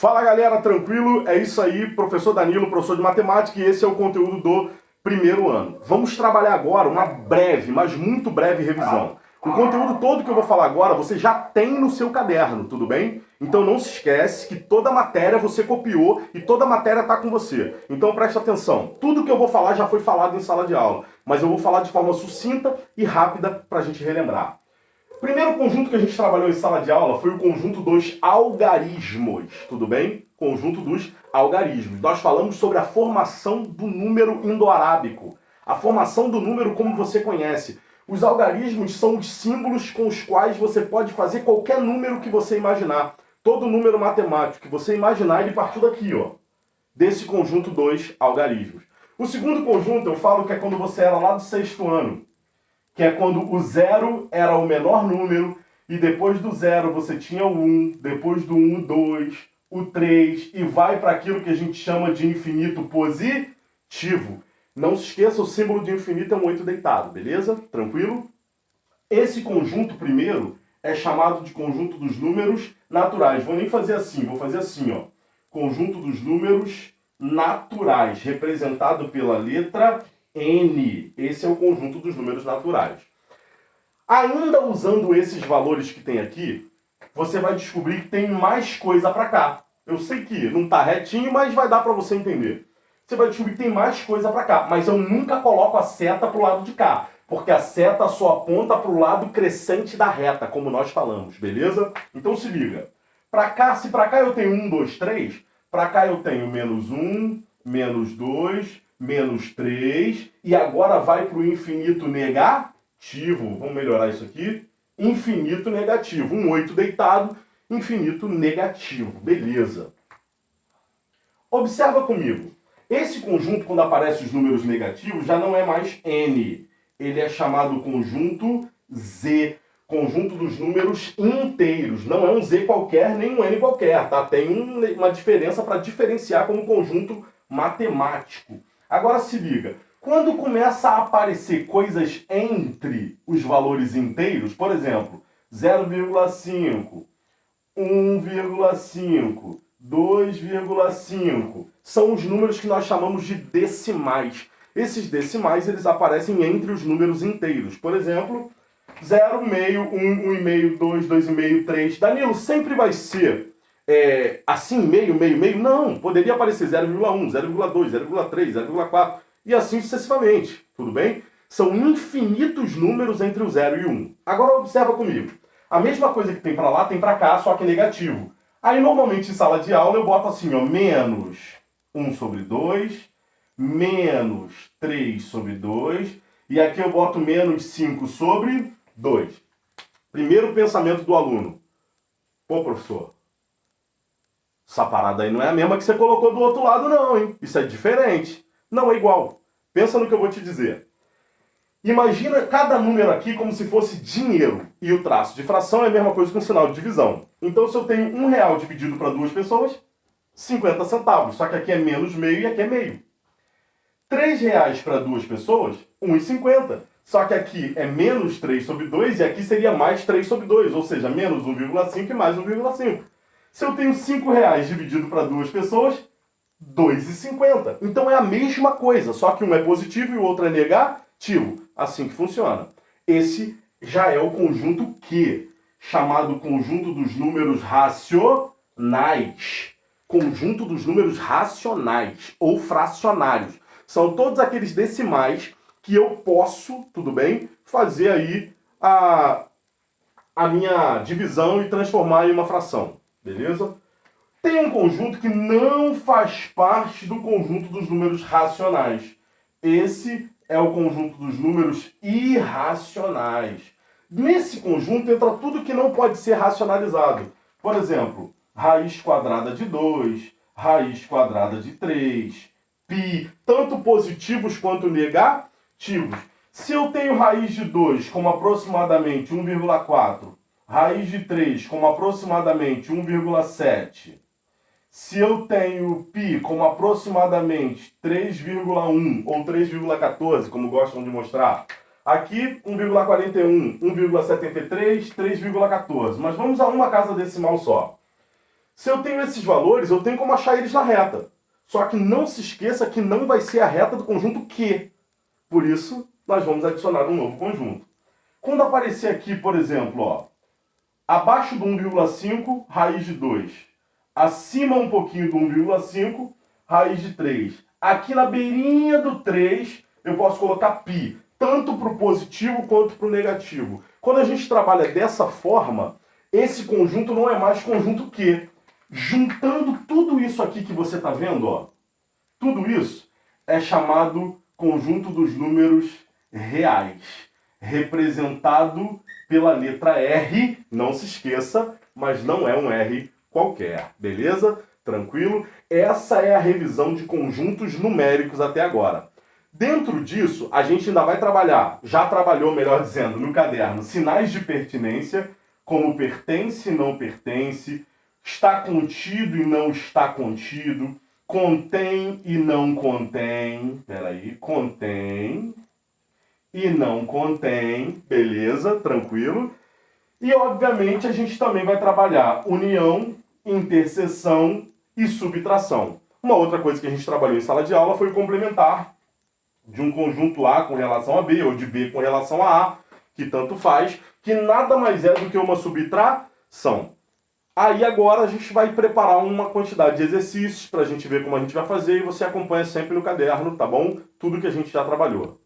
Fala galera, tranquilo? É isso aí, professor Danilo, professor de matemática, e esse é o conteúdo do primeiro ano. Vamos trabalhar agora uma breve, mas muito breve revisão. O conteúdo todo que eu vou falar agora você já tem no seu caderno, tudo bem? Então não se esquece que toda matéria você copiou e toda matéria está com você. Então preste atenção, tudo que eu vou falar já foi falado em sala de aula, mas eu vou falar de forma sucinta e rápida para a gente relembrar. O primeiro conjunto que a gente trabalhou em sala de aula foi o conjunto dos algarismos, tudo bem? Conjunto dos algarismos. Nós falamos sobre a formação do número indo-arábico. A formação do número como você conhece. Os algarismos são os símbolos com os quais você pode fazer qualquer número que você imaginar. Todo número matemático que você imaginar, ele partiu daqui, ó. Desse conjunto dos algarismos. O segundo conjunto eu falo que é quando você era lá do sexto ano. Que é quando o zero era o menor número, e depois do zero você tinha o 1, depois do 1 o 2, o 3, e vai para aquilo que a gente chama de infinito positivo. Não se esqueça, o símbolo de infinito é um 8 deitado, beleza? Tranquilo? Esse conjunto primeiro é chamado de conjunto dos números naturais. Vou nem fazer assim, vou fazer assim, ó. Conjunto dos números naturais, representado pela letra N. Esse é o conjunto dos números naturais. Ainda usando esses valores que tem aqui, você vai descobrir que tem mais coisa para cá. Eu sei que não está retinho, mas vai dar para você entender. Você vai descobrir que tem mais coisa para cá, mas eu nunca coloco a seta para o lado de cá, porque a seta só aponta para o lado crescente da reta, como nós falamos, beleza? Então se liga. Para cá, se para cá eu tenho 1, 2, 3, para cá eu tenho menos 1, menos 2, menos 3, e agora vai para o infinito negativo. Vamos melhorar isso aqui. Infinito negativo. Um 8 deitado, infinito negativo. Beleza. Observa comigo. Esse conjunto, quando aparecem os números negativos, já não é mais N. Ele é chamado conjunto Z. Conjunto dos números inteiros. Não é um Z qualquer, nem um N qualquer, tá? Tem uma diferença para diferenciar como conjunto matemático. Agora se liga, quando começa a aparecer coisas entre os valores inteiros, por exemplo, 0,5, 1,5, 2,5, são os números que nós chamamos de decimais. Esses decimais, eles aparecem entre os números inteiros. Por exemplo, 0, meio, 1, 1,5, 2, 2,5, 3. Danilo, sempre vai ser assim, meio, meio, meio? Não, poderia aparecer 0,1, 0,2, 0,3, 0,4 e assim sucessivamente, tudo bem? São infinitos números entre o 0 e o 1. Agora observa comigo. A mesma coisa que tem para lá, tem para cá, só que negativo. Aí normalmente em sala de aula eu boto assim, ó, menos 1 sobre 2, menos 3 sobre 2, e aqui eu boto menos 5 sobre 2. Primeiro pensamento do aluno. Pô, professor, essa parada aí não é a mesma que você colocou do outro lado não, hein? Isso é diferente. Não é igual. Pensa no que eu vou te dizer. Imagina cada número aqui como se fosse dinheiro. E o traço de fração é a mesma coisa que um sinal de divisão. Então se eu tenho R$1 dividido para duas pessoas, 50 centavos. Só que aqui é menos meio e aqui é meio. R$3 para duas pessoas, 1,50. Só que aqui é menos 3 sobre 2 e aqui seria mais 3 sobre 2. Ou seja, menos 1,5 e mais 1,5. Se eu tenho R$5 dividido para duas pessoas, 2,50. Então é a mesma coisa, só que um é positivo e o outro é negativo. Assim que funciona. Esse já é o conjunto Q, chamado conjunto dos números racionais. Conjunto dos números racionais ou fracionários. São todos aqueles decimais que eu posso, tudo bem, fazer aí a minha divisão e transformar em uma fração. Beleza? Tem um conjunto que não faz parte do conjunto dos números racionais. Esse é o conjunto dos números irracionais. Nesse conjunto entra tudo que não pode ser racionalizado. Por exemplo, raiz quadrada de 2, raiz quadrada de 3, π, tanto positivos quanto negativos. Se eu tenho raiz de 2 como aproximadamente 1,4, raiz de 3 como aproximadamente 1,7. Se eu tenho π como aproximadamente 3,1 ou 3,14, como gostam de mostrar, aqui 1,41, 1,73, 3,14. Mas vamos a uma casa decimal só. Se eu tenho esses valores, eu tenho como achar eles na reta. Só que não se esqueça que não vai ser a reta do conjunto Q. Por isso, nós vamos adicionar um novo conjunto. Quando aparecer aqui, por exemplo, ó, abaixo do 1,5, raiz de 2. Acima um pouquinho do 1,5, raiz de 3. Aqui na beirinha do 3, eu posso colocar π, tanto para o positivo quanto para o negativo. Quando a gente trabalha dessa forma, esse conjunto não é mais conjunto Q. Juntando tudo isso aqui que você está vendo, ó, tudo isso é chamado conjunto dos números reais, representado pela letra R, não se esqueça, mas não é um R qualquer, beleza? Tranquilo? Essa é a revisão de conjuntos numéricos até agora. Dentro disso, a gente ainda vai trabalhar, já trabalhou, melhor dizendo, no caderno, sinais de pertinência, como pertence e não pertence, está contido e não está contido, contém e não contém, contém e não contém, beleza, tranquilo. E obviamente a gente também vai trabalhar união, interseção e subtração. Uma outra coisa que a gente trabalhou em sala de aula foi o complementar de um conjunto A com relação a B, ou de B com relação a A, que tanto faz, que nada mais é do que uma subtração. Aí agora a gente vai preparar uma quantidade de exercícios para a gente ver como a gente vai fazer e você acompanha sempre no caderno, tá bom? Tudo que a gente já trabalhou.